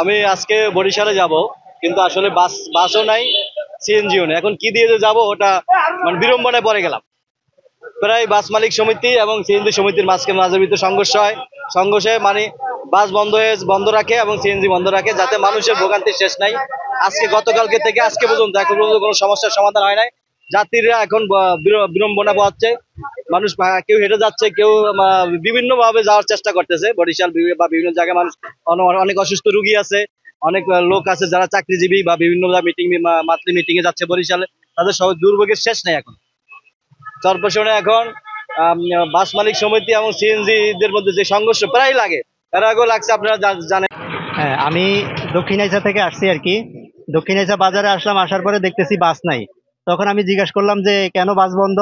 আমি আজকে বরিশালে যাব, কিন্তু আসলে বাসও নাই, সিএনজিও নেই। এখন কি দিয়ে যে যাবো ওটা মানে বিড়ম্বনায় পড়ে গেলাম। প্রায় বাস মালিক সমিতি এবং সিএনজি সমিতির মাঝে ভিতরে সংঘর্ষে মানে বাস বন্ধ রাখে এবং সিএনজি বন্ধ রাখে, যাতে মানুষের ভোগান্তির শেষ নাই। গতকালকে থেকে আজকে পর্যন্ত এখন পর্যন্ত কোনো সমস্যার সমাধান হয় নাই। যাত্রীরা এখন বিড়ম্বনা পাচ্ছে। মানুষ কেউ হেঁটে যাচ্ছে, কেউ বিভিন্ন ভাবে যাওয়ার চেষ্টা করতেছে বরিশাল বা বিভিন্ন জায়গায়। মানুষ অনেক অসুস্থ রোগী আছে, অনেক লোক আছে যারা চাকরিজীবী বা বিভিন্ন মান্থলি মিটিং এ যাচ্ছে বরিশালে। তাদের সব দুর্ভোগের শেষ নেই। এখন চরপেশনে এখন বাস মালিক সমিতি এবং সিএনজি দের মধ্যে যে সংঘর্ষ প্রায় লাগে, এর আগেও লাগছে, আপনারা জানেন। হ্যাঁ, আমি দক্ষিণ আইসা থেকে আসছি আর কি। দক্ষিণ আইসা বাজারে আসলাম, আসার পরে দেখতেছি বাস নাই। তখন আমি জিজ্ঞাসা করলাম যে কেন বাস বন্ধ।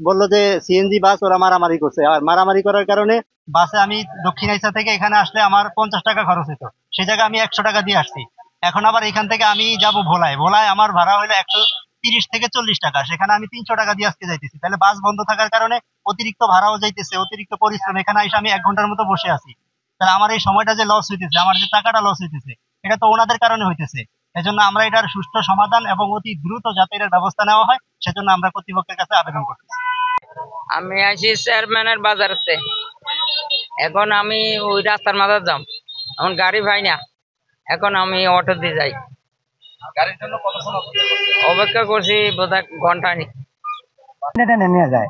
বললো যে সিএনজি বাস ওরা মারামারি করছে, আর মারামারি করার কারণে বাসে আমি দক্ষিণ আইসা থেকে এখানে আসলে আমার 50 টাকা খরচ হতো, সেই জায়গায় আমি 100 টাকা দিয়ে আসছি। এখন আবার এখান থেকে আমি যাব ভোলায় আমার ভাড়া হলো 130 থেকে 40 টাকা, সেখানে আমি 300 টাকা দিয়ে আজকে যাইতেছি। তাহলে বাস বন্ধ থাকার কারণে অতিরিক্ত ভাড়াও যাইতেছে, অতিরিক্ত পরিশ্রম। এখানে এসে আমি 1 ঘন্টার মতো বসে আছি। তাহলে আমার এই সময়টা যে লস হইতেছে, আমার যে টাকাটা লস হইতেছে, এটা তো ওনাদের কারণে হইতেছে। এজন্য আমরা এটার সুষ্ঠু সমাধান এবং অতি দ্রুত যাতে এটার ব্যবস্থা নেওয়া হয়, সেজন্য আমরা কর্তৃপক্ষের কাছে আবেদন করতেছি। আমি আইছি চেয়ারম্যানের বাজারতে। এখন আমি ওই রাস্তার মাঝে যাম, এখন গাড়ি ভাই না, এখন আমি অটো দিয়ে যাই। গাড়ির জন্য কতক্ষণ অপেক্ষা করছি? বোধহয় ঘন্টা টেনে নিয়ে যায়।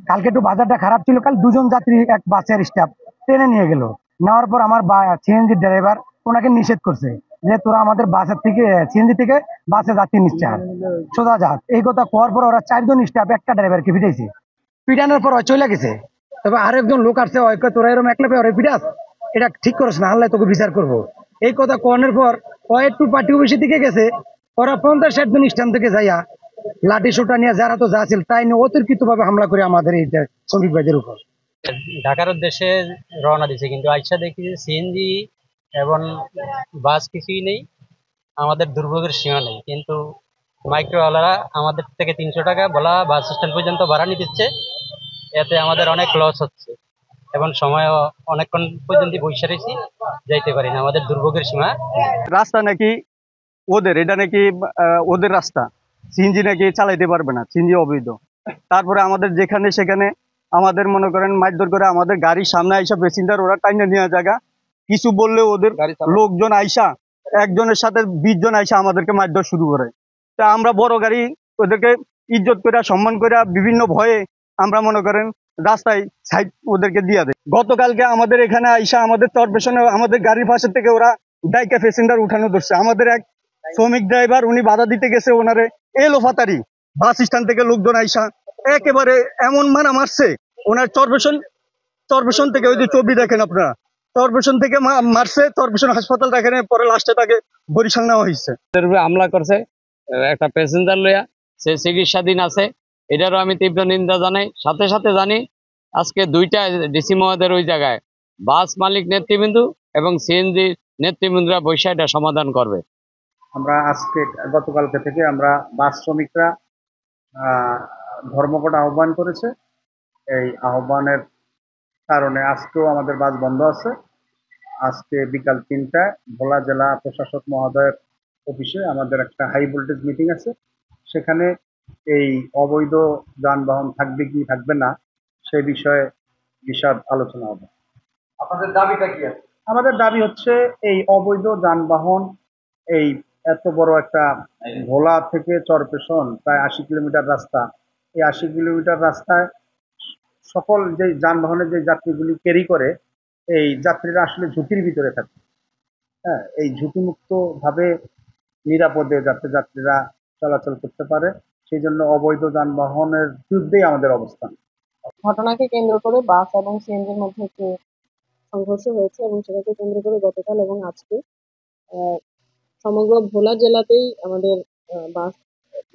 কালকে একটু বাজারটা খারাপ ছিল, কাল দুজন যাত্রী এক বাসের স্টাফ টেনে নিয়ে গেল। নেওয়ার পর আমার সিএনজি ড্রাইভার ওনাকে নিষেধ করছে যে তোরা আমাদের বাসের থেকে সিএনজি থেকে বাসে যাত্রী নিচ্ছে সোজা যা। এই কথা কোয়ার পর ওরা 4জন স্টাফ একটা ড্রাইভারকে পিটাইছে। পিটানোর পর চলে গেছে। তবে আরেকজন লোক আসছে, তোরা এরকম একলা পেয়ে পিটাস, এটা ঠিক করিস না, আল্লাহ তোকে বিচার করবো। এই কথা কোয়ানোর পর একটু পার্টি অফিসের দিকে গেছে। ওরা 50-60 জন স্ট্যান্ড থেকে যাইয়া লাঠি সোটা নিয়ে যারা তো যা ছিল তাই নিয়ে অতিরিক্ত ভাবে হামলা করে আমাদের এই শ্রমিক ভাইদের উপর। ঢাকার উদ্দেশ্যে রওনা দিছে, কিন্তু আইসা দেখি সিএনজি এবং বাস কিছুই নেই, আমাদের দুর্ভোগের সীমা নেই। কিন্তু মাইক্রোওয়ালারা আমাদের থেকে 300 টাকা বলা বাস স্ট্যান্ড পর্যন্ত ভাড়া নিচ্ছে। এতে আমাদের অনেক লস হচ্ছে এবং সময় অনেকক্ষণ পর্যন্ত বসে রয়েছি, যাইতে পারি না। আমাদের দুর্ভোগের সীমা। রাস্তা নাকি ওদের, এটা নাকি ওদের রাস্তা, সিএনজি নাকি চালাইতে পারবে না, সিএনজি অবৈধ। তারপরে আমাদের যেখানে সেখানে আমাদের মনে করেন মারধর করে, আমাদের গাড়ির সামনে আইসা প্যাসেঞ্জার ওরা টাইনে নেওয়া জায়গা, কিছু বললে ওদের লোকজন আইসা একজনের সাথে 20 জন আইসা আমাদেরকে মারধর শুরু করে। তা আমরা বড় গাড়ি ওদেরকে ইজ্জত করে সম্মান করে বিভিন্ন ভয়ে আমরা মনে করেন রাস্তায় সাইড ওদেরকে দিয়ে দেয়। গতকালকে আমাদের এখানে আইসা আমাদের চরপেশনে আমাদের গাড়ির পাশে থেকে ওরা ডাইকা প্যাসেঞ্জার উঠানো ধরছে। আমাদের এক শ্রমিক ড্রাইভার উনি বাধা দিতে গেছে, ওনারে এলোফাতারি বাস স্ট্যান্ড থেকে লোকজন আইসা একেবারে এমন মারছে। ওনার চরপেশন থেকে, ওই যে ছবি দেখেন আপনারা, চরপেশন থেকে মারছে, চরপেশন হাসপাতাল দেখেন, পরে লাস্টে তাকে বরিশাল নেওয়া হয়েছে। হামলা করছে একটা প্যাসেঞ্জার লইয়া, সে চিকিৎসাধীন আছে। এটারও আমি তীব্র নিন্দা জানাই। সাথে সাথে জানি আজকে 2টা ডিসি মহোদয়ের ওই জায়গায় বাস মালিক নেতৃবৃন্দ এবং সিএনজি নেতৃবৃন্দরা বৈশা এটা সমাধান করবে। আমরা আজকে গতকালকে থেকে আমরা বাস শ্রমিকরা ধর্মঘট আহ্বান করেছে। এই আহ্বানের কারণে আজকেও আমাদের বাস বন্ধ আছে। আজকে বিকাল 3টায় ভোলা জেলা প্রশাসক মহোদয়ের অফিসে আমাদের একটা হাই ভোল্টেজ মিটিং আছে। সেখানে এই অবৈধ যানবাহন থাকবে কি থাকবে না সে বিষয়ে বিশদ আলোচনা হবে। আপনাদের দাবিটা কি আছে? আমাদের দাবি হচ্ছে এই অবৈধ যানবাহন, এই এত বড় একটা ভোলা থেকে চরপেশন প্রায় 80 কিলোমিটার রাস্তা, এই 80 কিলোমিটার রাস্তায় সকল যে যানবাহনের যে যাত্রীগুলি ক্যারি করে, এই যাত্রীরা আসলে ঝুঁকির ভিতরে থাকে। হ্যাঁ, এই ঝুঁকিমুক্ত ভাবে নিরাপদে যাতে যাত্রীরা চলাচল করতে পারে, সেই জন্য অবৈধ যানবাহনের বিরুদ্ধেই আমাদের অবস্থান। ঘটনাকে কেন্দ্র করে বাস এবং সিএনজির মধ্যে একটি সংঘর্ষ হয়েছে এবং সেটাকে কেন্দ্র করে গতকাল এবং আজকে সমগ্র ভোলা জেলাতেই আমাদের বাস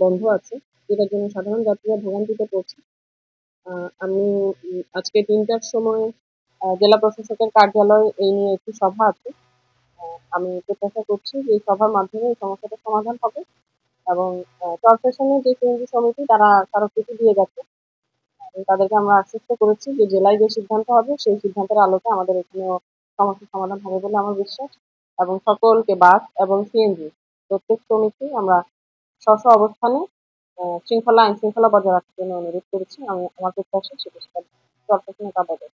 বন্ধ আছে, যেটার জন্য সাধারণ যাত্রীরা ভোগান্তিতে পড়ছে। আমি আজকে 3টার সময় জেলা প্রশাসকের কার্যালয়ে এই নিয়ে একটি সভা আছে। আমি প্রত্যাশা করছি যে এই সভার মাধ্যমে এই সমস্যাটার সমাধান হবে এবং কর্পোরেশনের যে সিএনজি সমিতি তারা স্মারকলিপি দিয়ে গেছে। তাদেরকে আমরা আশ্বস্ত করেছি যে জেলায় যে সিদ্ধান্ত হবে সেই সিদ্ধান্তের আলোকে আমাদের এখানেও সমস্যার সমাধান হবে বলে আমার বিশ্বাস। এবং সকলকে বাস এবং সিএনজি প্রত্যেক শ্রমিককেই আমরা স্ব অবস্থানে আইন শৃঙ্খলা বজায় রাখার জন্য অনুরোধ করেছি। আমার প্রত্যাশা সেটা কর্পোরেশনের কাজ হবে।